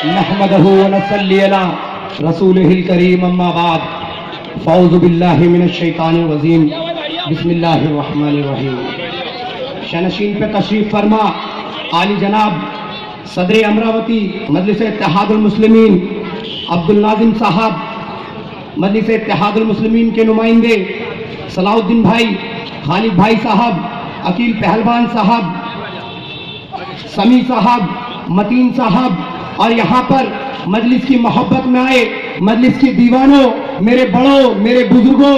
नहमदहु व नसल्ली अला रसूलिहिल करीम अम्मा बाद फ़ौज़ु बिल्लाहि मिनश शैतानिर रजीम बिस्मिल्लाहिर रहमानिर रहीम। शनशीन पे तशरीफ फरमा आली जनाब सदर अमरावती मजलिस इत्तेहादुल मुस्लिमीन अब्दुल नाजिम साहब, मजलिस इत्तेहादुल मुस्लिमीन के नुमाइंदे सलाउद्दीन भाई, खालिद भाई साहब, अकील पहलवान साहब, समी साहब, मतीन साहब, और यहाँ पर मजलिस की मोहब्बत में आए मजलिस के दीवानों, मेरे बड़ों, मेरे बुजुर्गों,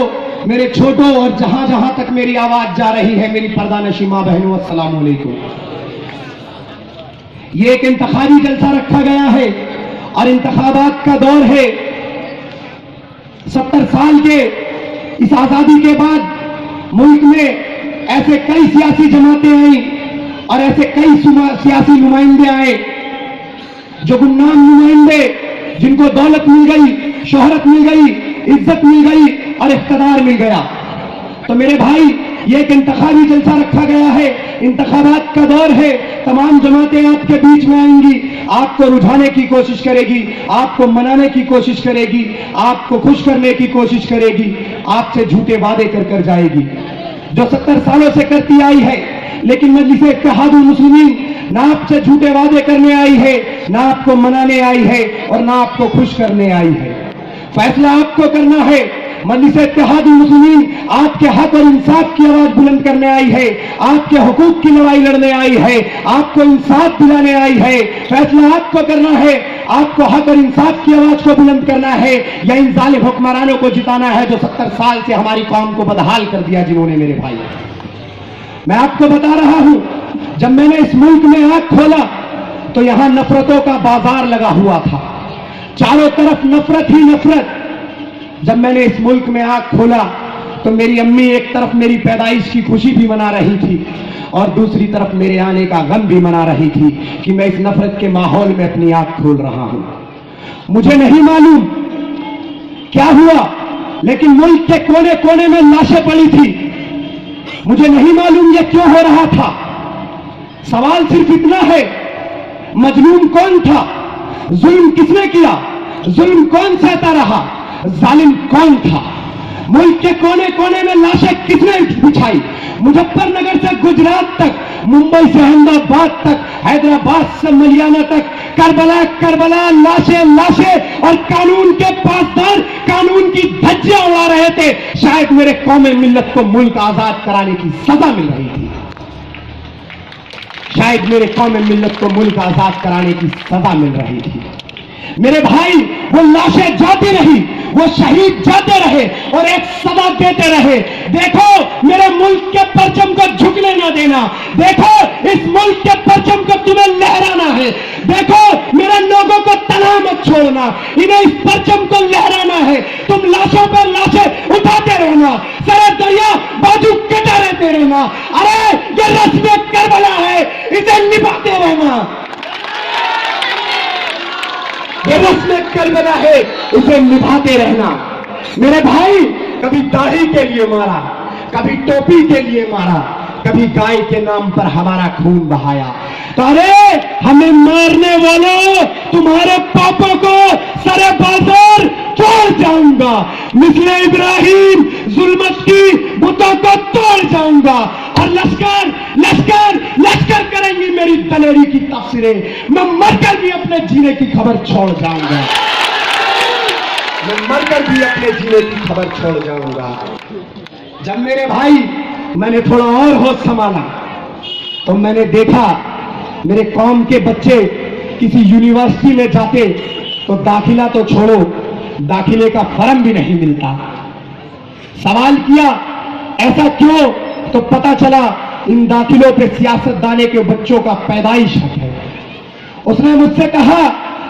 मेरे छोटों और जहां जहां तक मेरी आवाज जा रही है, मेरी पर्दानशी मां बहनों, अस्सलाम वालेकुम। ये एक इंतखाबी जलसा रखा गया है और इंतखाबात का दौर है। 70 साल के इस आजादी के बाद मुल्क में ऐसे कई सियासी जमातें आई और ऐसे कई सियासी नुमाइंदे आए जो गुमनाम नुमाइंदे, जिनको दौलत मिल गई, शोहरत मिल गई, इज्जत मिल गई और इख्तियार मिल गया। तो मेरे भाई, ये एक इंतखाबी जलसा रखा गया है, इंतखाबात का दौर है। तमाम जमातें आपके बीच में आएंगी, आपको रुझाने की कोशिश करेगी, आपको मनाने की कोशिश करेगी, आपको खुश करने की कोशिश करेगी, आपसे झूठे वादे कर कर जाएगी जो 70 सालों से करती आई है। लेकिन मजलिस इत्तेहादुल मुस्लिमीन ना आपसे झूठे वादे करने आई है, ना आपको मनाने आई है और ना आपको खुश करने आई है। फैसला आपको करना है। मजलिस इत्तेहादुल मुस्लिमीन आपके हक और इंसाफ की आवाज बुलंद करने आई है, आपके हुकूक की लड़ाई लड़ने आई है, आपको इंसाफ दिलाने आई है। फैसला आपको करना है, आपको हक और इंसाफ की आवाज को बुलंद करना है या इन जालिम हुक्मरानों को जिताना है जो 70 साल से हमारी कौम को बदहाल कर दिया जिन्होंने। मेरे भाई, मैं आपको बता रहा हूं, जब मैंने इस मुल्क में आंख खोला तो यहां नफरतों का बाजार लगा हुआ था, चारों तरफ नफरत ही नफरत। जब मैंने इस मुल्क में आंख खोला तो मेरी अम्मी एक तरफ मेरी पैदाइश की खुशी भी मना रही थी और दूसरी तरफ मेरे आने का गम भी मना रही थी कि मैं इस नफरत के माहौल में अपनी आंख खोल रहा हूं। मुझे नहीं मालूम क्या हुआ, लेकिन मुल्क के कोने कोने में लाशें पड़ी थी। मुझे नहीं मालूम यह क्यों हो रहा था। सवाल सिर्फ इतना है, मजलूम कौन था, जुल्म किसने किया, जुल्म कौन सहता रहा, जालिम कौन था। मुल्क के कोने कोने में लाशें किसने बिछाई, मुजफ्फरनगर से गुजरात तक, मुंबई से अहमदाबाद तक, हैदराबाद से मलियाना तक, करबला करबला, लाशें लाशें और कानून के पासदार कानून की धज्जियां उड़ा रहे थे। शायद मेरे कौमे मिल्लत को मुल्क आजाद कराने की सजा मिल रही थी, शायद मेरे कौमे मिल्लत को मुल्क आजाद कराने की सजा मिल रही थी। मेरे भाई, वो लाशें जाती रही, वो शहीद जाते रहे और एक सदा देते रहे। देखो, मेरे मुल्क के परचम को झुकने ना देना। देखो, इस मुल्क के परचम को तुम्हें लहराना है। देखो, मेरे लोगों को तना मत छोड़ना, इन्हें इस परचम को लहराना है। तुम लाशों पर लाशें उठाते रहना, सरे दरिया बाजू कटा रहते रहना। अरे, ये रस्म करबला है, इसे निभाते रहना। ये रस्म करबला है, उसे निभाते रहना। मेरे भाई, कभी दाढ़ी के लिए मारा, कभी टोपी के लिए मारा, कभी गाय के नाम पर हमारा खून बहाया। तो अरे, हमें मारने वालों, तुम्हारे पापों को सरे बाजार छोड़ जाऊंगा। मिसले इब्राहिम जुल्मत की बुतों को तोड़ जाऊंगा और लश्कर लश्कर लश्कर करेंगी मेरी दलेरी की तफसीरें। मैं मरकर भी अपने जीने की खबर छोड़ जाऊंगा, मैं मरकर भी अपने जीने की खबर छोड़ जाऊंगा। जब मेरे भाई, मैंने थोड़ा और होश संभाला तो मैंने देखा मेरे कौम के बच्चे किसी यूनिवर्सिटी में जाते तो दाखिला तो छोड़ो, दाखिले का फॉर्म भी नहीं मिलता। सवाल किया ऐसा क्यों, तो पता चला इन दाखिलों पे सियासतदाने के बच्चों का पैदाइश हक है। उसने मुझसे कहा,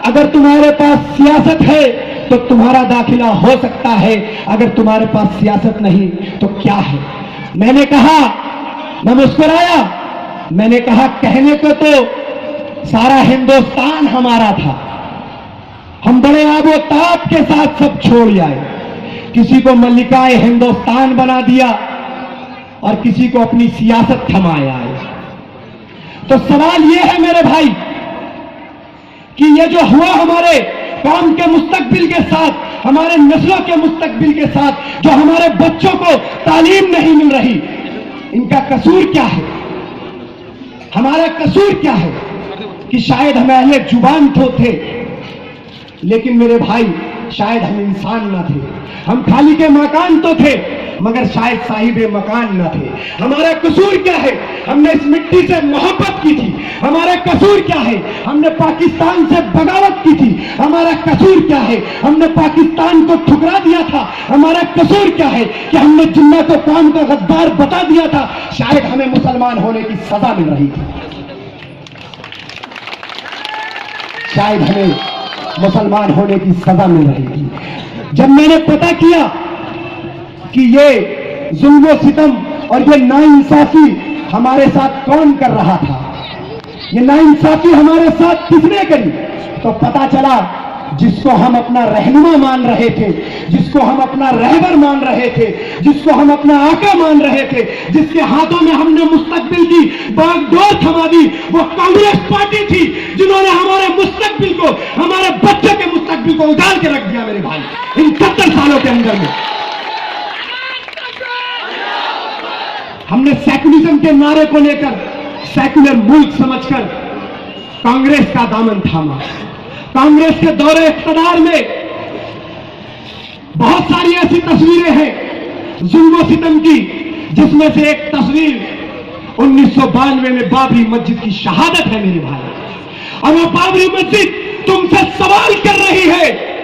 अगर तुम्हारे पास सियासत है तो तुम्हारा दाखिला हो सकता है, अगर तुम्हारे पास सियासत नहीं तो क्या है। मैंने कहा, मैं मुस्कुराया, मैंने कहा कहने को तो सारा हिंदुस्तान हमारा था, हम बड़े आबोताब के साथ सब छोड़ आए, किसी को मल्लिकाए हिंदुस्तान बना दिया और किसी को अपनी सियासत थमाया है। तो सवाल यह है मेरे भाई कि ये जो हुआ हमारे कौम के मुस्तकबिल के साथ, हमारे नस्लों के मुस्तकबिल के साथ, जो हमारे बच्चों को तालीम नहीं मिल रही, इनका कसूर क्या है? हमारा कसूर क्या है कि शायद हम अहले जुबान तो थे, लेकिन मेरे भाई शायद हम इंसान ना थे। हम खाली के मकान तो थे, मगर शायद साहिबे मकान ना थे। हमारा कसूर क्या है? हमने इस मिट्टी से मोहब्बत की थी। हमारा कसूर क्या है? हमने पाकिस्तान से बगावत की थी। हमारा कसूर क्या है? हमने पाकिस्तान को ठुकरा दिया था। हमारा कसूर क्या है कि हमने जिन्ना को कौम का गद्दार बता दिया था। शायद हमें मुसलमान होने की सजा मिल रही थी, शायद हमें मुसलमान होने की सजा मिल रही थी। जब मैंने पता किया कि ये जुल्म सितम और ये नाइंसाफी हमारे साथ कौन कर रहा था, ये नाइंसाफी हमारे साथ किसने करी, तो पता चला जिसको हम अपना रहनुमा मान रहे थे, जिसको हम अपना रहबर मान रहे थे, जिसको हम अपना आका मान रहे थे, जिसके हाथों में हमने मुस्तकबिल की बागडोर थमा दी, वो कांग्रेस पार्टी थी जिन्होंने हमारे मुस्तकबिल को, हमारे बच्चों के मुस्तकबिल को उजाड़ के रख दिया मेरे भाई इन 70 सालों के अंदर में। हमने सेकुलरिज्म के नारे को लेकर सेकुलर मुल्क समझकर कांग्रेस का दामन थामा। कांग्रेस के दौरे इख्तियार में बहुत सारी ऐसी तस्वीरें हैं जुल्म सितम की, जिसमें से एक तस्वीर 1992 में बाबरी मस्जिद की शहादत है मेरे भाई। और वो बाबरी मस्जिद तुमसे सवाल कर रही है,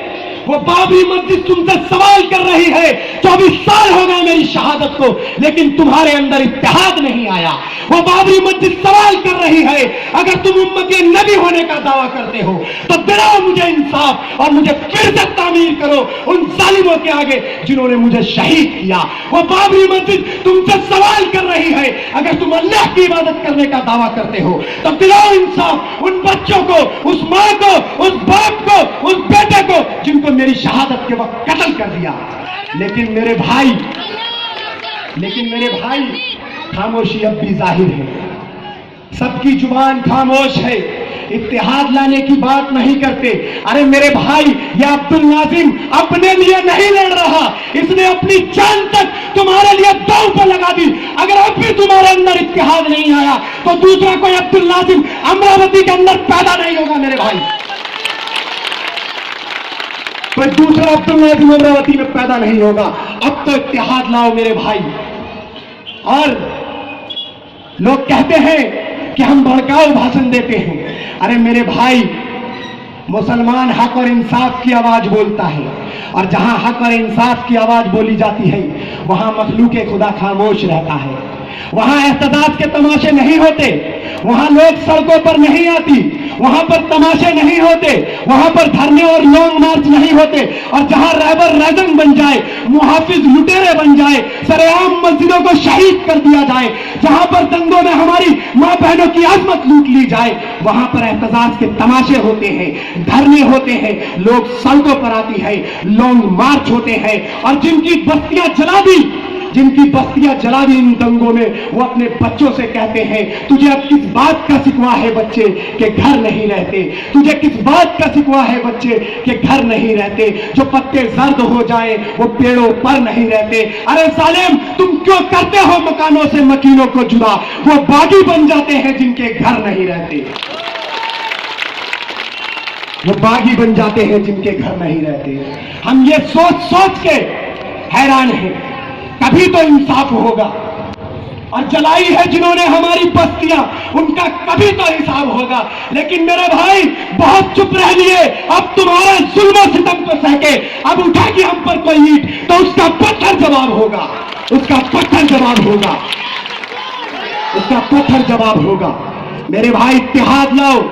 वो बाबरी मस्जिद तुमसे सवाल कर रही है। 24 साल हो गए मेरी शहादत को, लेकिन तुम्हारे अंदर इत्तेहाद नहीं आया। वो बाबरी मस्जिद सवाल कर रही है, अगर तुम उम्मत नबी होने का दावा करते हो तो दिलाओ मुझे इंसाफ और मुझे फिर से तामीर करो उन जालिमों के आगे जिन्होंने मुझे शहीद किया। वो बाबरी मस्जिद तुमसे सवाल कर रही है, अगर तुम अल्लाह की इबादत करने का दावा करते हो तो दिलाओ इंसाफ उन बच्चों को, उस मां को, उस बाप को, उस बेटे को जिनको मेरी शहादत के वक्त कत्ल कर दिया। लेकिन मेरे भाई खामोशी अब भी जाहिर है, सबकी जुबान खामोश है, इत्तेहाद लाने की बात नहीं करते। अरे मेरे भाई, ये अब्दुल नाजिम अपने लिए नहीं लड़ रहा, इसने अपनी जान तक तुम्हारे लिए दांव पर लगा दी। अगर अब भी तुम्हारे अंदर इत्तेहाद नहीं आया तो दूसरा कोई अब्दुल नाजिम अमरावती के अंदर पैदा नहीं होगा मेरे भाई। कोई दूसरा अब्दुल नाजिम अमरावती में पैदा नहीं होगा। अब तो इत्तेहाद लाओ मेरे भाई। और लोग कहते हैं कि हम भड़काऊ भाषण देते हैं। अरे मेरे भाई, मुसलमान हक और इंसाफ की आवाज बोलता है, और जहां हक और इंसाफ की आवाज बोली जाती है वहां मखलूक खुदा खामोश रहता है। वहां एहतजाज के तमाशे नहीं होते, वहां लोग सड़कों पर नहीं आती, वहां पर तमाशे नहीं होते, वहां पर धरने और लॉन्ग मार्च नहीं होते। और जहां रहबर रैजन बन जाए, मुहाफिज लुटेरे बन जाए, सरेआम मस्जिदों को शहीद कर दिया जाए, जहां पर दंगों में हमारी मां बहनों की अजमत लूट ली जाए, वहां पर एहतजाज के तमाशे होते हैं, धरने होते हैं, लोग सड़कों पर आती है, लॉन्ग मार्च होते हैं। और जिनकी बस्तियां जला दी इन दंगों में, वो अपने बच्चों से कहते हैं, तुझे अब किस बात का शिकवा है बच्चे के घर नहीं रहते, तुझे किस बात का शिकवा है बच्चे के घर नहीं रहते, जो पत्ते जर्द हो जाए वो पेड़ों पर नहीं रहते। अरे सालेम, तुम क्यों करते हो मकानों से मकीनों को जुदा, वो बागी बन जाते हैं जिनके घर नहीं रहते, वो बागी बन जाते हैं जिनके घर नहीं रहते। हम ये सोच सोच के हैरान हैं, कभी तो इंसाफ होगा। और जलाई है जिन्होंने हमारी बस्तियां, उनका कभी तो हिसाब होगा। लेकिन मेरे भाई, बहुत चुप रह लिए। अब तुम्हारा जुल्म सितम को सहके अब उठाएगी हम पर कोई ईंट तो उसका पत्थर जवाब होगा, उसका पत्थर जवाब होगा, उसका पत्थर जवाब होगा। मेरे भाई, इत्तेहाद लाओ,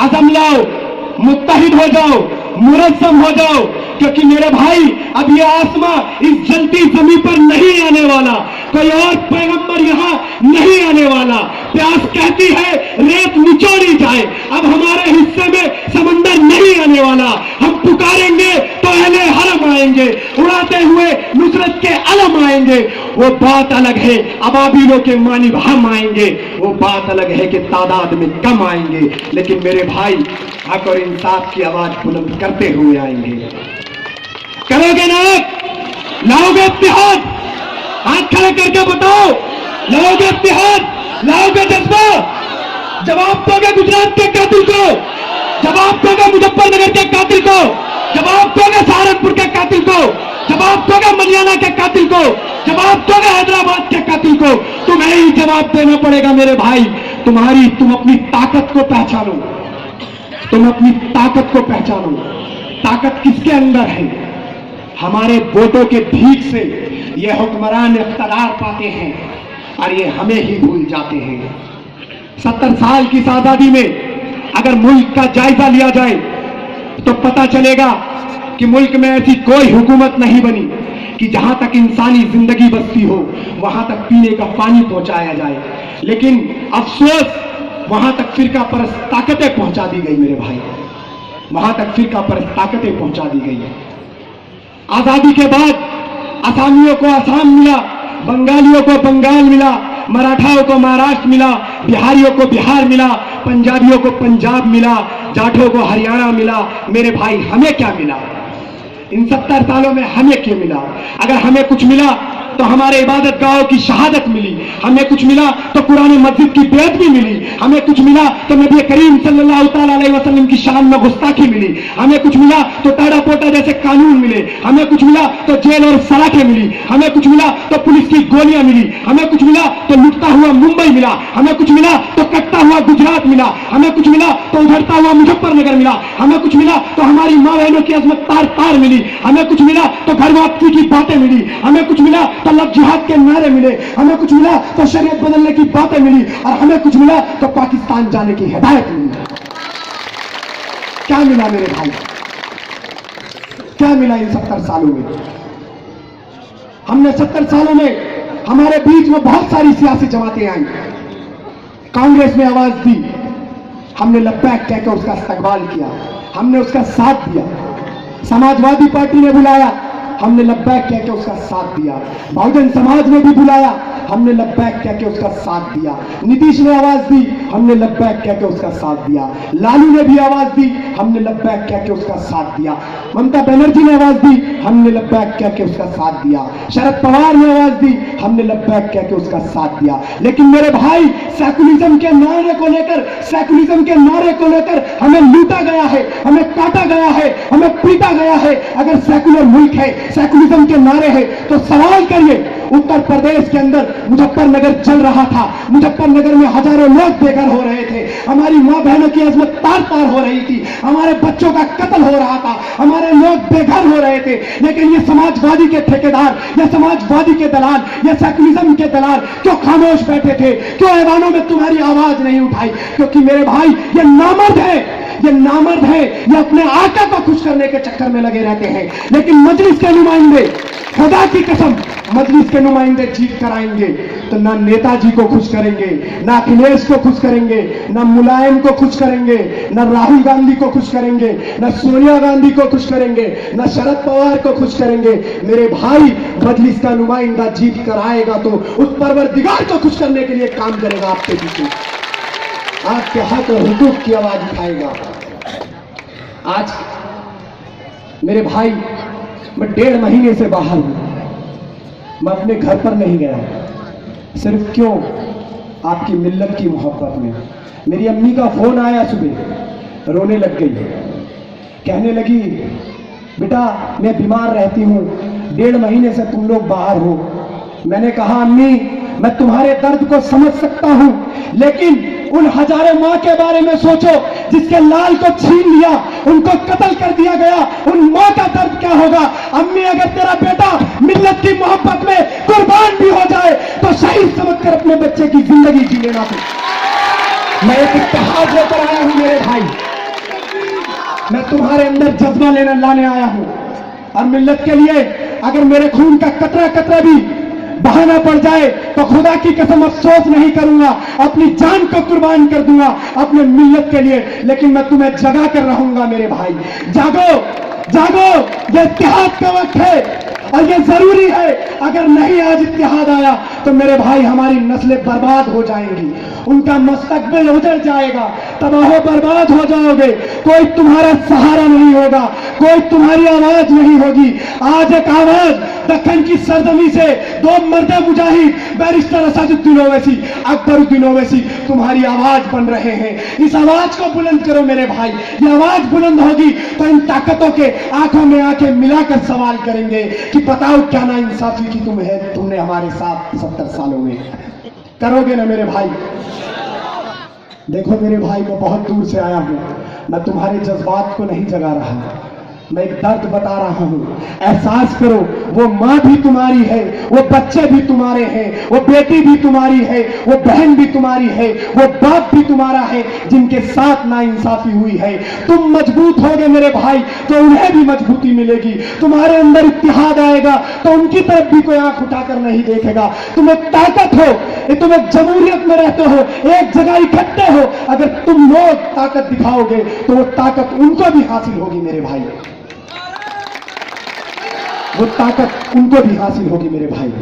अज़म लाओ, मुत्तहिद हो जाओ, मुरस्सम हो जाओ, क्योंकि मेरे भाई, अब ये आसमां इस जलती जमीन पर नहीं आने वाला, कोई और पैगंबर यहां नहीं आने वाला। प्यास कहती है रेत निचोड़ी जाए, अब हमारे हिस्से में समंदर नहीं आने वाला। हम पुकारेंगे तो अहले हरम आएंगे, उड़ाते हुए नुसरत के अलम आएंगे। वो बात अलग है अबाबिलों के मानिब हम आएंगे, वो बात अलग है कि तादाद में कम आएंगे, लेकिन मेरे भाई हक और इंसाफ की आवाज बुलंद करते हुए आएंगे। करोगे ना आप? लाओगे इत्तेहाद? हाथ खड़े करके बताओ, लाओगे इत्तेहाद? लाओगे जज्बा? जवाब दोगे गुजरात के कातिल को, जवाब दोगे मुजफ्फरनगर के कातिल को, जवाब दोगे सहारनपुर के कातिल को, जवाब दोगे मलियाना के कातिल को, जवाब दोगे हैदराबाद के कातिल को। तुम्हें ही जवाब देना पड़ेगा मेरे भाई। तुम अपनी ताकत को पहचानो, तुम अपनी ताकत को पहचानो। ताकत किसके अंदर है? हमारे वोटों के भीख से ये हुक्मरान इख्तियार पाते हैं और ये हमें ही भूल जाते हैं। 70 साल की आजादी में अगर मुल्क का जायजा लिया जाए तो पता चलेगा कि मुल्क में ऐसी कोई हुकूमत नहीं बनी कि जहां तक इंसानी जिंदगी बसती हो वहां तक पीने का पानी पहुंचाया जाए। लेकिन अफसोस वहां तक फिरका परस्त ताकतें पहुंचा दी गई मेरे भाई, वहां तक फिरका परस्त ताकतें पहुंचा दी गई। आजादी के बाद असामियों को असम मिला, बंगालियों को बंगाल मिला, मराठाओं को महाराष्ट्र मिला, बिहारियों को बिहार मिला, पंजाबियों को पंजाब मिला, जाठों को हरियाणा मिला। मेरे भाई हमें क्या मिला? इन 70 सालों में हमें क्या मिला? अगर हमें कुछ मिला तो हमारे इबादत गाहों की शहादत मिली, हमें कुछ मिला तो कुरान मस्जिद की बेअदबी मिली, हमें कुछ मिला तो नबी करीम सल्लल्लाहु ताला अलैहि वसल्लम की शान में गुस्ताखी मिली, हमें कुछ मिला तो टाड़ा पोटा जैसे कानून मिले, हमें कुछ मिला तो जेल और सलाखें मिली, हमें कुछ मिला तो पुलिस की गोलियां मिली, हमें कुछ मिला तो लुटता हुआ मुंबई मिला, हमें कुछ मिला तो कटता हुआ गुजरात मिला, हमें कुछ मिला तो उधड़ता हुआ मुजफ्फरनगर मिला, हमें कुछ मिला तो हमारी माँ बहनों की अजमत तार तार मिली, हमें कुछ मिला तो घर वापसी की बातें मिली, हमें कुछ मिला तो लव जिहाद के नारे मिले, हमें कुछ मिला तो शरीयत बदलने की बातें मिली, और हमें कुछ मिला तो पाकिस्तान जाने की हिदायत मिली। क्या मिला मेरे भाई? क्या मिला इन 70 सालों में? हमने 70 सालों में हमारे बीच में बहुत सारी सियासी जमातें आई। कांग्रेस ने आवाज दी, हमने लब्बैक कहकर उसका इस्तकबाल किया, हमने उसका साथ दिया। समाजवादी पार्टी ने बुलाया, हमने लब्बैक कह के उसका साथ दिया। बहुजन समाज ने भी बुलाया, हमने लब्बैक कह के उसका साथ दिया। नीतीश ने आवाज दी, हमने लब्बैक कह के उसका साथ दिया। लालू ने भी आवाज दी, हमने लब्बैक कह के उसका साथ दिया। ममता बनर्जी ने आवाज दी, हमने लब्बैक कह के उसका साथ दिया। शरद पवार ने आवाज दी, हमने लब्बैक कह के उसका साथ दिया। लेकिन मेरे भाई सेकुलरिज्म के नारे को लेकर, सेकुलरिज्म के नारे को लेकर हमें लूटा गया है, हमें काटा गया है, हमें पीटा गया है। अगर सेकुलर मुल्क है, सेकुलरिज्म के नारे हैं, तो सवाल करिए, उत्तर प्रदेश के अंदर मुजफ्फरनगर जल रहा था, मुजफ्फरनगर में हजारों लोग बेघर हो रहे थे, हमारी मां बहनों की अजमत तार तार हो रही थी, हमारे बच्चों का कत्ल हो रहा था, हमारे लोग बेघर हो रहे थे। लेकिन ये समाजवादी के ठेकेदार, ये समाजवादी के दलाल, ये सेकुलरिज्म के दलाल क्यों खामोश बैठे थे? क्यों ऐवानों में तुम्हारी आवाज नहीं उठाई? क्योंकि मेरे भाई ये नामर्द है, ये नामर्द है, ये अपने आका को खुश करने के चक्कर में लगे रहते हैं। लेकिन मजलिस के नुमाइंदे, खुदा की कसम, मजलिस के नुमाइंदे जीत कर आएंगे तो ना नेताजी को खुश करेंगे, ना अखिलेश को खुश करेंगे, ना मुलायम को खुश करेंगे, ना राहुल गांधी को खुश करेंगे, ना सोनिया गांधी को खुश करेंगे, ना शरद पवार को खुश करेंगे। मेरे भाई मजलिस का नुमाइंदा जीत कर आएगा तो उस परवरदिगार को खुश करने के लिए काम करेगा, आपके पीछे आपके हक और हुकूक की आवाज उठाएगा। आज मेरे भाई मैं 1.5 महीने से बाहर हूं, मैं अपने घर पर नहीं गया। सिर्फ क्यों? आपकी मिल्लत की मोहब्बत में। मेरी अम्मी का फोन आया सुबह, रोने लग गई, कहने लगी बेटा मैं बीमार रहती हूं, 1.5 महीने से तुम लोग बाहर हो। मैंने कहा अम्मी मैं तुम्हारे दर्द को समझ सकता हूं, लेकिन उन हजारों मां के बारे में सोचो जिसके लाल को छीन लिया, उनको कत्ल कर दिया गया, उन मां का दर्द क्या होगा? अम्मी अगर तेरा बेटा मिल्लत की मोहब्बत में कुर्बान भी हो जाए तो शहीद समझकर अपने बच्चे की जिंदगी जी लेना। मैं एक इत्तेहाद लेकर आया हूं मेरे भाई, मैं तुम्हारे अंदर जज्बा लाने आया हूं, और मिल्लत के लिए अगर मेरे खून का कतरा कतरा भी बहाना पड़ जाए तो खुदा की कसम अफसोस नहीं करूंगा, अपनी जान को कुर्बान कर दूंगा अपने मिल्लत के लिए। लेकिन मैं तुम्हें जगा कर रहूंगा मेरे भाई, जागो, जागो, ये इत्तेहाद का वक्त है और ये जरूरी है। अगर नहीं आज इत्तेहाद आया तो मेरे भाई हमारी नस्लें बर्बाद हो जाएंगी, उनका मुस्तकबिल उजड़ जाएगा, तबाह बर्बाद हो जाओगे। कोई तुम्हारा सहारा नहीं होगा, कोई तुम्हारी आवाज नहीं होगी। आज एक आवाज दक्कन की सरजमी से दो मर्द मुजाहिद बैरिस्टर असदुद्दीन ओवैसी, अकबरुद्दीन ओवैसी तुम्हारी आवाज बन रहे हैं। इस आवाज को बुलंद करो मेरे भाई। ये आवाज बुलंद होगी तो इन ताकतों के आंखों में आंखें मिलाकर सवाल करेंगे कि बताओ क्या ना इंसाफी की तुमने हमारे साथ 70 सालों में। करोगे ना मेरे भाई? देखो मेरे भाई, मैं बहुत दूर से आया हूं, मैं तुम्हारे जज्बात को नहीं जगा रहा, मैं एक दर्द बता रहा हूं। एहसास करो, वो माँ भी तुम्हारी है, वो बच्चे भी तुम्हारे हैं, वो बेटी भी तुम्हारी है, वो बहन भी तुम्हारी है, वो बाप भी तुम्हारा है जिनके साथ नाइंसाफी हुई है। तुम मजबूत होगे मेरे भाई तो उन्हें भी मजबूती मिलेगी। तुम्हारे अंदर इत्तेहाद आएगा तो उनकी तरफ भी कोई आंख उठाकर नहीं देखेगा। तुम एक ताकत हो, तुम एक जमहूरियत में रहते हो, एक जगह इकट्ठे हो। अगर तुम लोग ताकत दिखाओगे तो वो ताकत उनको भी हासिल होगी मेरे भाई, वो ताकत उनको भी हासिल होगी मेरे भाई।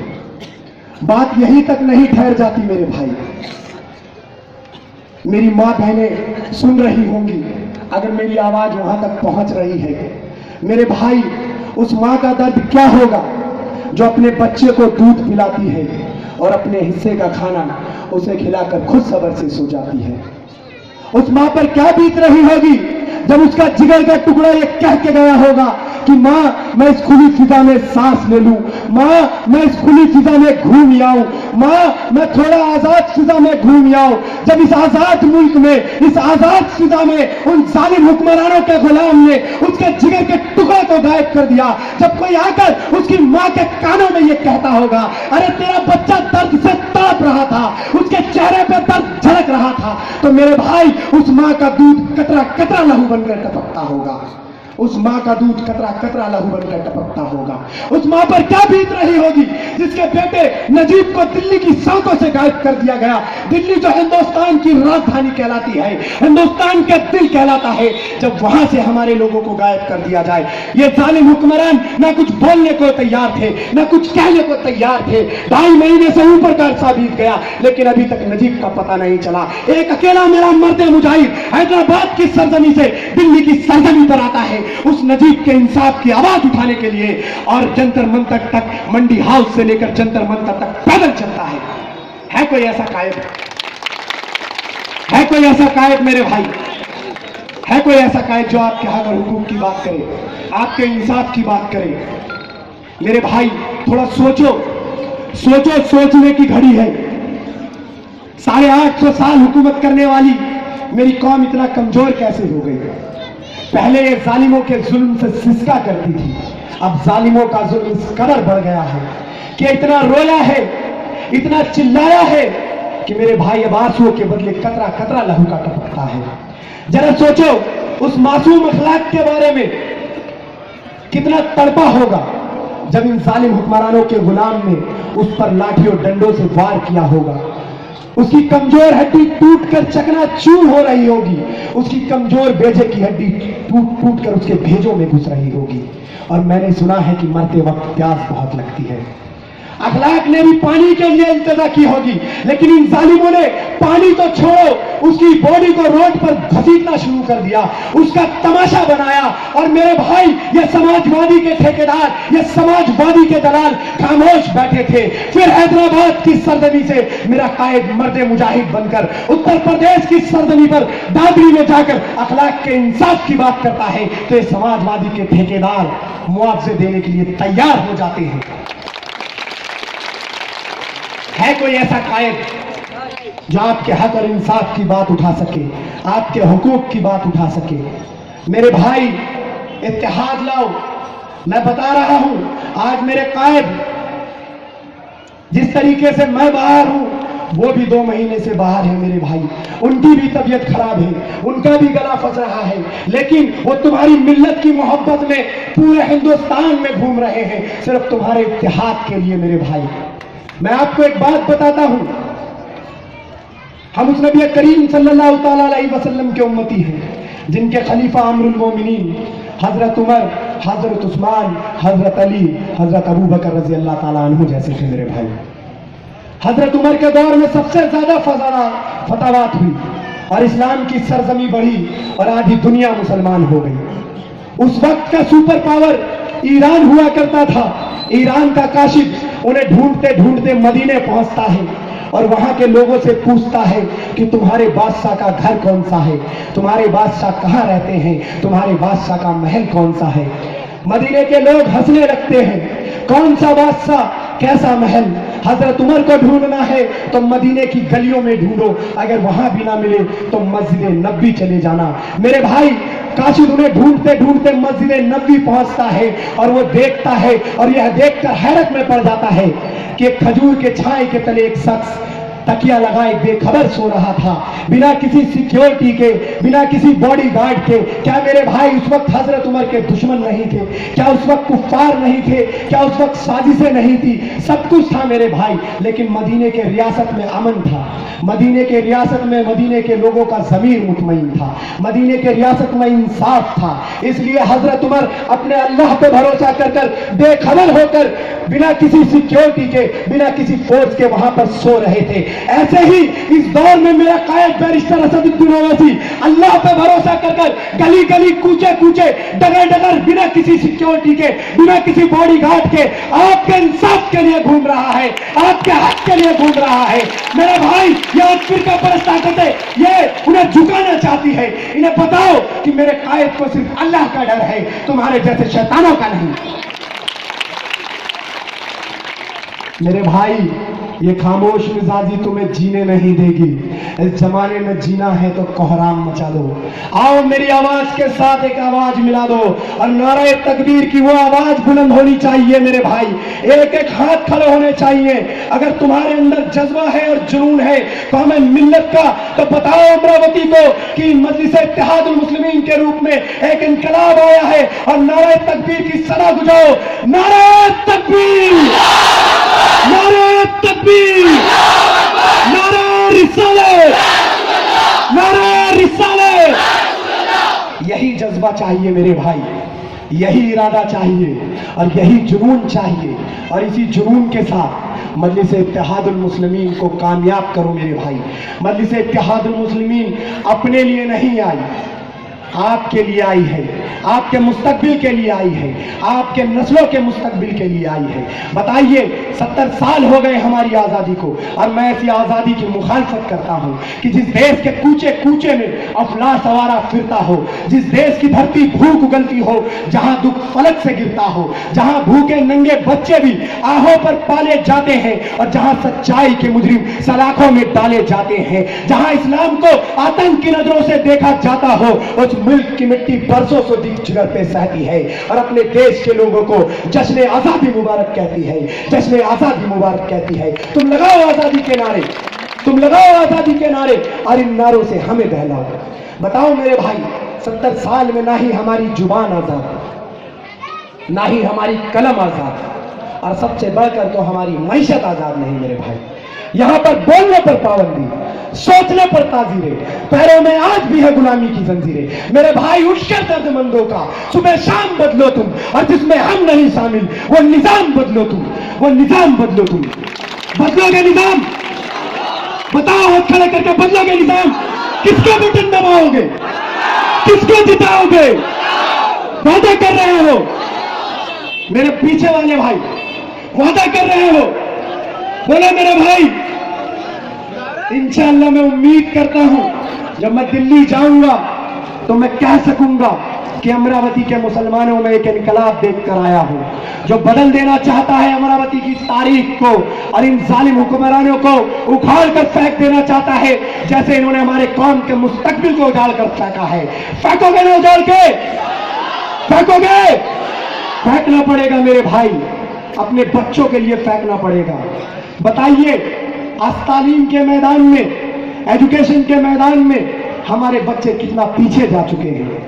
बात यहीं तक नहीं ठहर जाती मेरे भाई। मेरी मां बहनें सुन रही होंगी, अगर मेरी आवाज वहां तक पहुंच रही है मेरे भाई, उस मां का दर्द क्या होगा जो अपने बच्चे को दूध पिलाती है और अपने हिस्से का खाना उसे खिलाकर खुद सब्र से सो जाती है। उस मां पर क्या बीत रही होगी जब उसका जिगर का टुकड़ा ये कह के गया होगा कि मां मैं इस खुली फिजा में सांस ले लूं, मां मैं इस खुली फिजा में घूम आऊं, मां मैं थोड़ा आजाद फिजा में घूम आऊं। जब इस आजाद मुल्क में, इस आजाद फिजा में उन जालिम हुक्मरानों के गुलाम ने उसके जिगर के टुकड़े को गायब कर दिया, जब कोई आकर उसकी मां के कानों में ये कहता होगा अरे तेरा बच्चा दर्द से तड़प रहा था, उसके चेहरे पे दर्द झलक रहा था, तो मेरे भाई उस मां का दूध कतरा कतरा लहू बनकर टपकता होगा। उस मां का दूध कतरा कतरा लहू बनकर टपकता होगा। उस मां पर क्या बीत रही होगी जिसके बेटे नजीब को दिल्ली की सड़कों से गायब कर दिया गया। दिल्ली जो हिंदुस्तान की राजधानी कहलाती है, हिंदुस्तान के दिल कहलाता है, जब वहां से हमारे लोगों को गायब कर दिया जाए। ये जालिम हुक्मरान ना कुछ बोलने को तैयार थे, ना कुछ कहने को तैयार थे। 2.5 महीने से ऊपर का अरसा बीत गया लेकिन अभी तक नजीब का पता नहीं चला। एक अकेला मेरा मर्द मुजाहिद हैदराबाद की सरजमी से दिल्ली की सरजमी पर आता है उस नजीब के इंसाफ की आवाज उठाने के लिए, और जंतर मंतर तक, मंडी हाउस से लेकर जंतर मंतर तक पैदल चलता है कोई ऐसा कायद? है कोई ऐसा कायद मेरे भाई? है कोई ऐसा कायद जो आपके हक और हुकूक की बात करे, आपके इंसाफ की बात करे? मेरे भाई थोड़ा सोचो, सोचो, सोचने की घड़ी है। 850 साल हुकूमत करने वाली मेरी कौम इतना कमजोर कैसे हो गई? पहले ये जालिमों के जुल्म से सिसका करती थी, अब जालिमों का जुल्म इस कदर बढ़ गया है कि इतना रोया है, इतना चिल्लाया है कि मेरे भाई अब आंसुओं के बदले कतरा कतरा लहू का टपकता है। जरा सोचो उस मासूम अखलाक के बारे में, कितना तड़पा होगा जब इन जालिम हुक्मरानों के गुलाम ने उस पर लाठियों डंडों से वार किया होगा। उसकी कमजोर हड्डी टूटकर चकनाचूर हो रही होगी, उसकी कमजोर बेजे की हड्डी टूट टूट कर उसके भेजों में घुस रही होगी। और मैंने सुना है कि मरते वक्त प्यास बहुत लगती है। अखलाक ने भी पानी के लिए इंतजार की होगी, लेकिन इन जालिमों ने पानी तो छोड़ो, उसकी बॉडी को रोड पर घसीटना शुरू कर दिया, उसका तमाशा बनाया। और मेरे भाई ये समाजवादी के ठेकेदार, ये समाजवादी के दलाल खामोश बैठे थे। फिर हैदराबाद की सरजमी से मेरा कायद मर्द मुजाहिद बनकर उत्तर प्रदेश की सरजमी पर दादरी में जाकर अखलाक के इंसाफ की बात करता है तो ये समाजवादी के ठेकेदार मुआवजे देने के लिए तैयार हो जाते हैं। है कोई ऐसा कायद जो आपके हक और इंसाफ की बात उठा सके, आपके हुकूक की बात उठा सके? मेरे भाई इत्तेहाद लाओ। मैं बता रहा हूं आज मेरे कायद, जिस तरीके से मैं बाहर हूं वो भी 2 महीने से बाहर है मेरे भाई। उनकी भी तबीयत खराब है, उनका भी गला फंस रहा है, लेकिन वो तुम्हारी मिल्लत की मोहब्बत में पूरे हिंदुस्तान में घूम रहे हैं सिर्फ तुम्हारे इत्तेहाद के लिए मेरे भाई। मैं आपको एक बात बताता हूं, हम उस नबी करीम सल्लल्लाहु तआला अलैहि वसल्लम के उम्मती हैं जिनके खलीफा अमीरुल मोमिनीन हजरत उमर हजरत उस्मान, हजरत अली, हजरत अबू बकर रजी अल्लाह ताला अन्हु जैसे थे मेरे भाई। हजरत उमर के दौर में सबसे ज्यादा फतावात हुई और इस्लाम की सरजमी बढ़ी और आधी दुनिया मुसलमान हो गई। उस वक्त का सुपर पावर ईरान हुआ करता था। ईरान का काशिफ उन्हें ढूंढते ढूंढते मदीने पहुंचता है और वहां के लोगों से पूछता है कि तुम्हारे बादशाह का घर कौन सा है, तुम्हारे बादशाह कहाँ रहते हैं, तुम्हारे बादशाह का महल कौन सा है। मदीने के लोग हंसने लगते हैं, कौन सा बादशाह, कैसा महल। हजरत उमर को ढूंढना है तो मदीने की गलियों में ढूंढो, अगर वहां भी ना मिले तो मस्जिद नबी चले जाना। मेरे भाई काशिफ उन्हें ढूंढते ढूंढते मस्जिद नबी पहुंचता है और वो देखता है और यह देखकर हैरत में पड़ जाता है कि एक खजूर के छाए के तले एक शख्स तकिया लगाए बेखबर सो रहा था, बिना किसी सिक्योरिटी के, बिना किसी बॉडीगार्ड के। क्या मेरे भाई उस वक्त हजरत उमर के दुश्मन नहीं थे? क्या उस वक्त कुफ्फार नहीं थे? क्या उस वक्त साजिशें नहीं थी? सब कुछ था मेरे भाई, लेकिन मदीने के रियासत में अमन था। मदीने के रियासत में मदीने के लोगों का ज़मीर मुतमईन था, मदीने के रियासत में इंसाफ था। इसलिए हजरत उमर अपने अल्लाह पे भरोसा कर कर बेखबर होकर बिना किसी सिक्योरिटी के, बिना किसी फोर्स के वहां पर सो रहे थे। ऐसे ही इस दौर में मेरा कायद बैरिस्टर असदुद्दीन ओवैसी अल्लाह पे भरोसा कर कर गली गली, कूचे कूचे, डगर डगर, बिना किसी सिक्योरिटी के, बिना किसी बॉडीगार्ड के आपके इंसाफ के लिए घूम रहा है, आपके हक के लिए घूम रहा है। मेरे भाई ये आज फिरका परस्त ताकतें ये उन्हें झुकाना चाहती है। इन्हें बताओ कि मेरे कायद को सिर्फ अल्लाह का डर है, तुम्हारे जैसे शैतानों का नहीं। मेरे भाई ये खामोश मिजाजी तुम्हें जीने नहीं देगी। इस जमाने में जीना है तो कोहराम मचा दो। आओ मेरी आवाज के साथ एक आवाज मिला दो और नारे तकबीर की वो आवाज बुलंद होनी चाहिए मेरे भाई। एक एक हाथ खड़े होने चाहिए। अगर तुम्हारे अंदर जज्बा है और जुनून है तो हमें मिल्लत का, तो बताओ अमरावती को कि मजलिस इत्तेहादुल मुस्लिमीन के रूप में एक इनकलाब आया है और नारे तकबीर की सदा गुजाओ। नारे तकबीर, नारे तकबीर, नारे रिसालत, नारे रिसालत। यही जज्बा चाहिए मेरे भाई, यही इरादा चाहिए और यही जुनून चाहिए। और इसी जुनून के साथ मजलिस इत्तेहादुल मुस्लिमीन को कामयाब करो मेरे भाई। मजलिस इत्तेहादुल मुस्लिमीन अपने लिए नहीं आई, आपके लिए आई है, आपके मुस्तकबिल के लिए आई है, आपके नस्लों के मुस्तकबिल के लिए आई है। बताइए 70 साल हो गए हमारी आज़ादी को और मैं ऐसी आज़ादी की मुखालफत करता हूं कि जिस देश के कूचे कूचे में अफला सवारा फिरता हो, जिस देश की धरती भूख उगलती हो, जहां दुख फलक से गिरता हो, जहां भूखे नंगे बच्चे भी आहों पर पाले जाते हैं और जहां सच्चाई के मुजरिम सलाखों में डाले जाते हैं, जहां इस्लाम को आतंक की नजरों से देखा जाता हो, उस मुल्क की मिट्टी बरसों से जिगर पे सहती है और अपने देश के लोगों को जश्न आजादी मुबारक कहती है, जश्न आजादी मुबारक कहती है। तुम लगाओ आजादी के नारे, तुम लगाओ आजादी के नारे और इन नारों से हमें बहलाओ। बताओ मेरे भाई 70 साल में ना ही हमारी जुबान आजाद, ना ही हमारी कलम आजाद और सबसे बढ़कर तो हमारी मैशत आजाद नहीं मेरे भाई। यहां पर बोलने पर पाबंदी, सोचने पर ताजीरें, पैरों में आज भी है गुलामी की जंजीरें। मेरे भाई उठकर दर्दमंदों का सुबह शाम बदलो तुम, और जिसमें हम नहीं शामिल वो निजाम बदलो तुम, वो निजाम बदलो तुम। बदलोगे निजाम? बताओ हाथ खड़े करके, बदलोगे निजाम? किसके बटन दबाओगे? किसको जिताओगे? वादा कर रहे हो मेरे पीछे वाले भाई, वादा कर रहे हो? बोलो मेरे भाई। इंशाअल्लाह मैं उम्मीद करता हूं जब मैं दिल्ली जाऊंगा तो मैं कह सकूंगा कि अमरावती के मुसलमानों में एक इनकलाब देखकर आया हूं जो बदल देना चाहता है अमरावती की तारीख को और इन जालिम हुक्मरानों को उखाड़ कर फेंक देना चाहता है, जैसे इन्होंने हमारे कौम के मुस्तकबिल को उजाड़ कर फेंका है। फेंकोगे ना उजाड़ के? फेंकोगे? फेंकना पड़ेगा मेरे भाई, अपने बच्चों के लिए फेंकना पड़ेगा। बताइए आज तालीम के मैदान में, एजुकेशन के मैदान में हमारे बच्चे कितना पीछे जा चुके हैं।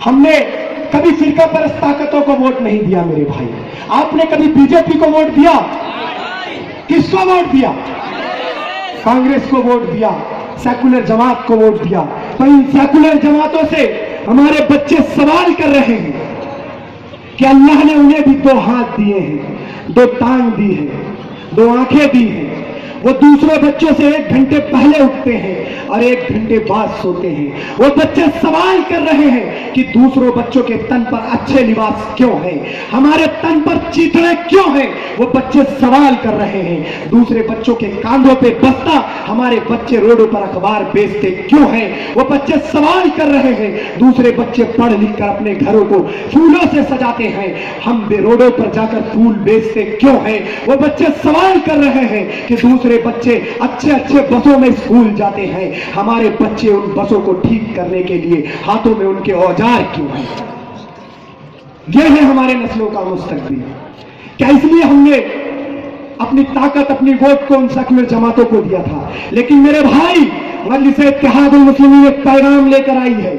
हमने कभी फिरका परस्त ताकतों को वोट नहीं दिया मेरे भाई। आपने कभी बीजेपी को वोट दिया? किसको वोट दिया? कांग्रेस को वोट दिया, सेकुलर जमात को वोट दिया। तो इन सेकुलर जमातों से हमारे बच्चे सवाल कर रहे हैं, कि अल्लाह ने उन्हें भी 2 हाथ दिए हैं, 2 टांग दी है, 2 आंखें दी हैं। वो दूसरे बच्चों से 1 घंटे पहले उठते हैं और 1 घंटे बाद सोते हैं। वो बच्चे सवाल कर रहे हैं कि दूसरों बच्चों के तन पर अच्छे लिबास क्यों है, हमारे तन पर चीथड़े क्यों हैं। वो बच्चे सवाल कर रहे हैं। दूसरे बच्चों के कांधों पे बस्ता, हमारे बच्चे रोडों पर अखबार बेचते क्यों हैं। वो बच्चे सवाल कर रहे हैं। दूसरे बच्चे पढ़ लिख कर अपने घरों को फूलों से सजाते हैं, हम रोडों पर जाकर फूल बेचते क्यों हैं। वो बच्चे सवाल कर रहे हैं कि दूसरे बच्चे अच्छे अच्छे बसों में स्कूल जाते हैं, हमारे बच्चे उन बसों को ठीक करने के लिए हाथों में उनके औजार क्यों हैं। यह है हमारे नस्लों का मुस्तकबिल। क्या इसलिए हमने अपनी ताकत, अपनी वोट को उन सेक्युलर जमातों को दिया था? लेकिन मेरे भाई, मजलिस इत्तेहादुल मुस्लिमीन एक पैगाम लेकर आई है,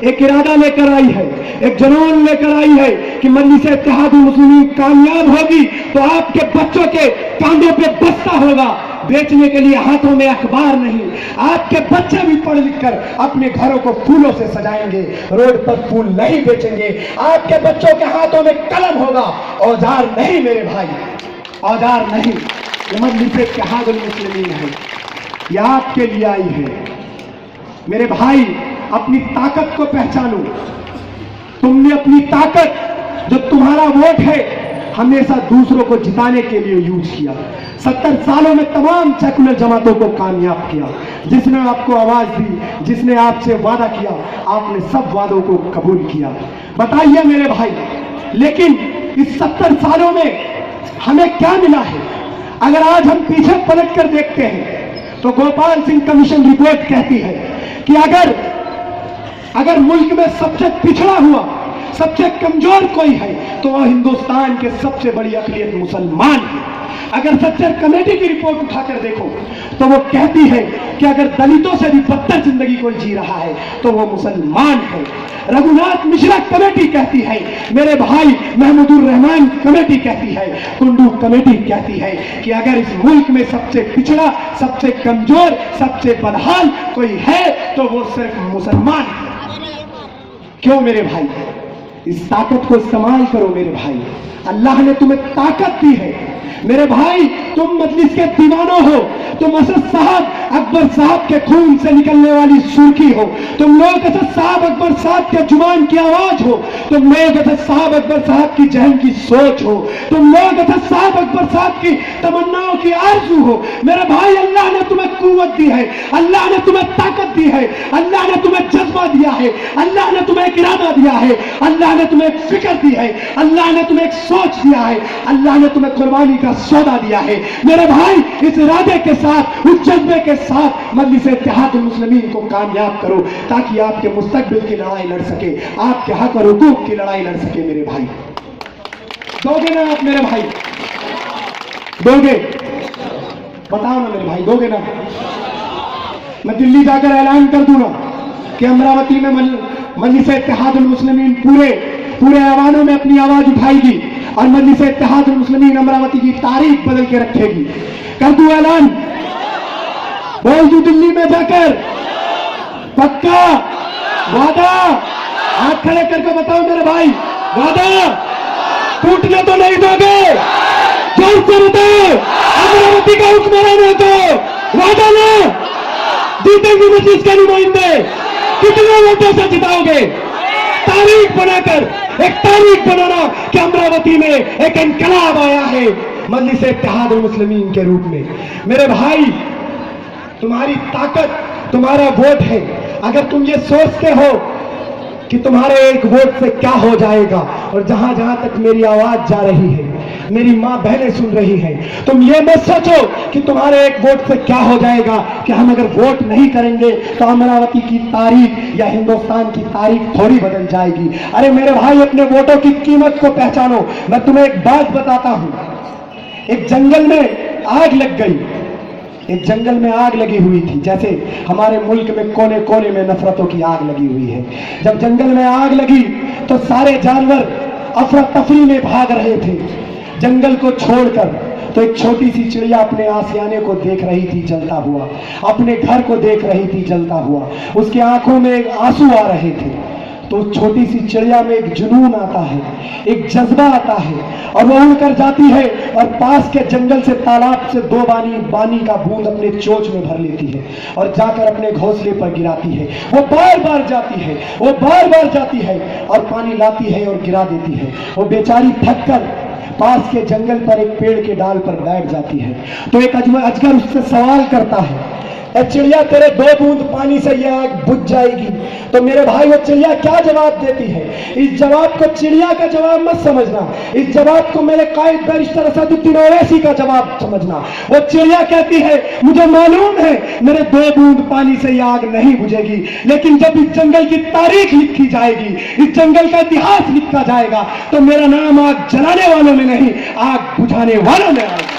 एक इरादा लेकर आई है, एक जुनून लेकर आई है कि मजलिस इत्तेहादुल मुस्लिमीन कामयाब होगी तो आपके बच्चों के कांधों पे बस्ता होगा, बेचने के लिए हाथों में अखबार नहीं। आपके बच्चे भी पढ़ लिख कर अपने घरों को फूलों से सजाएंगे, रोड पर फूल नहीं बेचेंगे। आपके बच्चों के हाथों में कलम होगा, औजार नहीं मेरे भाई, औजार नहीं। ये मजलिस इत्तेहादुल मुस्लिमीन है, ये आपके लिए आई है। मेरे भाई, अपनी ताकत को पहचानो। तुमने अपनी ताकत, जो तुम्हारा वोट है, हमेशा दूसरों को जिताने के लिए यूज किया। 70 सालों में तमाम सेकुलर जमातों को कामयाब किया। जिसने आपको आवाज दी, जिसने आपसे वादा किया, आपने सब वादों को कबूल किया। बताइए मेरे भाई, लेकिन इस 70 सालों में हमें क्या मिला है? अगर आज हम पीछे पलट कर देखते हैं तो गोपाल सिंह कमीशन रिपोर्ट कहती है कि अगर मुल्क में सबसे पिछड़ा हुआ, सबसे कमजोर कोई है तो वह हिंदुस्तान के सबसे बड़ी अक़लियत मुसलमान है। अगर सच्चर कमेटी की रिपोर्ट उठाकर देखो तो वो कहती है कि अगर दलितों से भी बदतर जिंदगी कोई जी रहा है तो वो मुसलमान है। रघुनाथ मिश्रा कमेटी कहती है मेरे भाई, महमूदुर रहमान कमेटी कहती है, कुंडू कमेटी कहती है कि अगर इस मुल्क में सबसे पिछड़ा, सबसे कमजोर, सबसे बदहाल कोई है तो वो सिर्फ मुसलमान है। क्यों मेरे भाई? इस ताकत को इस्तेमाल करो मेरे भाई। अल्लाह ने तुम्हें ताकत दी है मेरे भाई। तुम मजलिस के दीवानों हो, तुम असद साहब अकबर साहब के खून से निकलने वाली सुर्खी हो, तुम लोग असद साहब अकबर साहब के जुबान की आवाज हो, तुम लोग असद साहब अकबर साहब की जहन की सोच हो, तुम लोग असद साहब अकबर साहब की तमन्नाओं की आरज़ू हो। मेरे भाई, अल्लाह ने तुम्हें कुव्वत दी है, अल्लाह ने तुम्हें ताकत दी है, अल्लाह ने तुम्हें जज्बा दिया है, अल्लाह ने तुम्हें एक इरादा दिया है, अल्लाह ने तुम्हें एक फिक्र दी है, अल्लाह ने तुम्हें एक सोच दिया है, अल्लाह ने तुम्हें कुर्बानी का सौदा दिया है। मेरे भाई, इस इरादे के साथ, उस जज्बे के साथ मजलिस इत्तेहादुल मुस्लिमीन को कामयाब करो ताकि आपके मुस्तकबिल की लड़ाई लड़ सके, आपके हक और हुकूक की लड़ाई लड़ सके। मेरे भाई, दोगे ना आप? मेरे भाई दोगे? बताओ ना मेरे भाई, दोगे ना? मैं दिल्ली जाकर ऐलान कर दूंगा कि अमरावती में मजलिस इत्तेहादुल मुस्लिमीन पूरे ऐवानों में अपनी आवाज उठाएगी और मजलिस इत्तेहादुल मुस्लिमीन अमरावती की तारीख बदल के रखेगी। कर दूं ऐलान? बोल दूं दिल्ली में जाकर? पक्का? वादा? हाथ खड़े करके बताओ मेरे भाई, वादा? टूटने तो नहीं दोगे? जोर से बताओ, अमरावती का हुक्मरान है तो वादा ना? जीतेंगे मजलिस के नुमाइंदे? कितने वोटों से जिताओगे? तारीख बनाकर, एक तारीख बनाना कि अमरावती में एक इनकलाब आया है मजलिस इत्तेहादुल मुस्लिमीन के रूप में। मेरे भाई, तुम्हारी ताकत तुम्हारा वोट है। अगर तुम ये सोचते हो कि तुम्हारे एक वोट से क्या हो जाएगा, और जहां जहां तक मेरी आवाज जा रही है, मेरी मां बहनें सुन रही हैं, तुम ये मत सोचो कि तुम्हारे एक वोट से क्या हो जाएगा, कि हम अगर वोट नहीं करेंगे तो अमरावती की तारीख या हिंदुस्तान की तारीख थोड़ी बदल जाएगी। अरे मेरे भाई, अपने वोटों की कीमत को पहचानो। मैं तुम्हें एक बात बताता हूं। एक जंगल में आग लग गई, एक जंगल में आग लगी हुई थी, जैसे हमारे मुल्क में कोने कोने में नफरतों की आग लगी हुई है। जब जंगल में आग लगी तो सारे जानवर अफरा तफरी में भाग रहे थे जंगल को छोड़कर। तो एक छोटी सी चिड़िया अपने आशियाने को देख रही थी जलता हुआ, अपने घर को देख रही थी जलता हुआ, उसके आंखों में आंसू आ रहे थे। तो छोटी सी चिड़िया में एक जुनून आता है, एक जज्बा आता है, और वो उड़कर जाती है और पास के जंगल से तालाब से 2 पानी का बूंद अपने चोंच में भर लेती है और जाकर अपने घोंसले पर गिराती है। वो बार बार जाती है, वो बार बार जाती है और पानी लाती है और गिरा देती है। वो बेचारी थककर पास के जंगल पर एक पेड़ के डाल पर बैठ जाती है। तो एक अजगर उससे सवाल करता है, ए चिड़िया, तेरे 2 बूंद पानी से यह आग बुझ जाएगी। तो मेरे भाई वो चिड़िया क्या जवाब देती है? इस जवाब को चिड़िया का जवाब मत समझना, इस जवाब को मेरे कायद बैरिस्टर असदुद्दीन ओवैसी का जवाब समझना। वो चिड़िया कहती है, मुझे मालूम है मेरे 2 बूंद पानी से यह आग नहीं बुझेगी, लेकिन जब इस जंगल की तारीख लिखी जाएगी, इस जंगल का इतिहास लिखा जाएगा, तो मेरा नाम आग जलाने वालों में नहीं, आग बुझाने वालों में आएगा।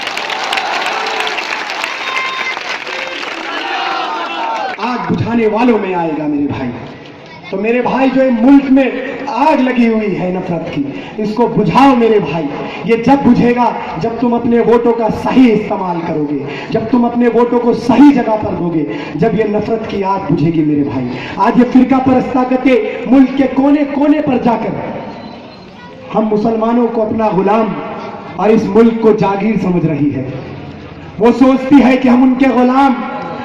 आग बुझाने वालों में आएगा मेरे भाई। तो मेरे भाई, जो मुल्क में आग लगी हुई है नफरत की, इसको बुझाओ मेरे भाई। ये जब बुझेगा जब तुम अपने वोटों का सही इस्तेमाल करोगे, जब तुम अपने वोटों को सही जगह पर दोगे, जब ये नफरत की आग बुझेगी मेरे भाई। आज ये फिरका परस्त ताकतें मुल्क के कोने कोने पर जाकर हम मुसलमानों को अपना गुलाम और इस मुल्क को जागीर समझ रही है। वो सोचती है कि हम उनके गुलाम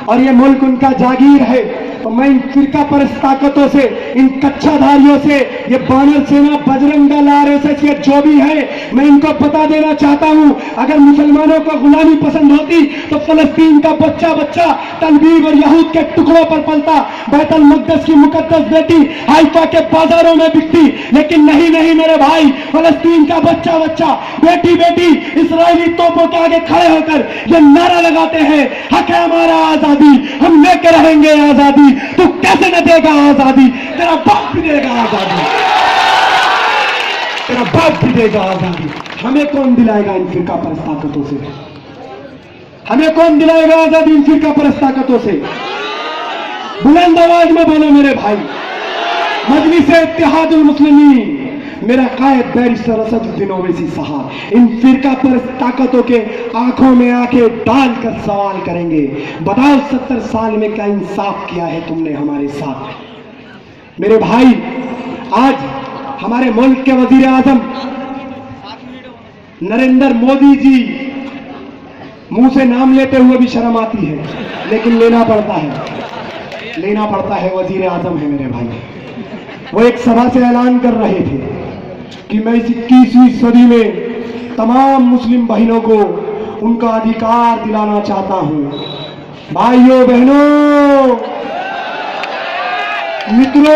और ये मुल्क उनका जागीर है। तो मैं इन फिरका परस्त ताकतों से, इन कच्छाधारियों से, ये बानर सेना, बजरंग दल, आरएसएस, ये जो भी है, मैं इनको बता देना चाहता हूं, अगर मुसलमानों को गुलामी पसंद होती तो फलस्तीन का बच्चा बच्चा तलबीब और यहूद के टुकड़ों पर पलता, बैतुल मक़दस की मुकद्दस बेटी हाइफा के बाजारों में बिकती। लेकिन नहीं नहीं मेरे भाई, फलस्तीन का बच्चा बच्चा, बेटी बेटी इस्राएली तोपों के आगे खड़े होकर ये नारा लगाते हैं, हक है हमारा आजादी, हम लेकर रहेंगे आजादी। तू कैसे न देगा आजादी? तेरा बाप भी देगा आजादी, तेरा बाप भी देगा आजादी। हमें कौन दिलाएगा इन फिरका परस्त ताकतों से? हमें कौन दिलाएगा आजादी इन फिरका परस्त ताकतों से? बुलंद आवाज में बोलो मेरे भाई। मजलिस इत्तेहादुल मुस्लिमीन, मेरा कायद बैरिस्टर असदुद्दीन ओवैसी साहब, इन फिरका परस्त ताकतों के आंखों में आंखें डालकर सवाल करेंगे, बताओ 70 साल में क्या इंसाफ किया है तुमने हमारे साथ? मेरे भाई, आज हमारे मुल्क के वजीर आजम नरेंद्र मोदी जी, मुंह से नाम लेते हुए भी शर्म आती है, लेकिन लेना पड़ता है, वजीर आजम है मेरे भाई। वो एक सभा से ऐलान कर रहे थे कि मैं इस 21वीं सदी में तमाम मुस्लिम बहनों को उनका अधिकार दिलाना चाहता हूं। भाइयों बहनों मित्रों,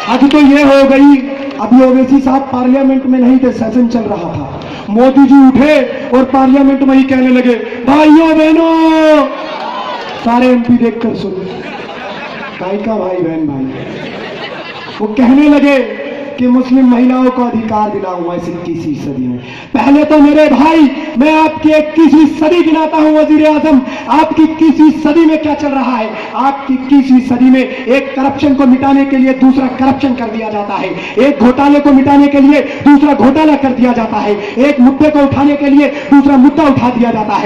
आज तो ये हो गई, अभी ओवैसी साहब पार्लियामेंट में नहीं थे, सेशन चल रहा था, मोदी जी उठे और पार्लियामेंट में ही कहने लगे, भाइयों बहनों, सारे एमपी देखकर सुन, भाई का भाई बहन भाई, वो कहने लगे कि मुस्लिम महिलाओं को अधिकार दिलाऊंगा इस 21वीं सदी में। पहले तो मेरे भाई, मैं आपकी 21वीं सदी गिनाता हूं वजीर आजम, आपकी 21वीं सदी में क्या चल रहा है? आपकी 21वीं सदी में एक करप्शन को मिटाने के लिए दूसरा करप्शन कर दिया जाता है, एक घोटाले को मिटाने के लिए दूसरा घोटाला कर दिया जाता है, एक मुद्दे को उठाने के लिए दूसरा मुद्दा उठा दिया जाता है।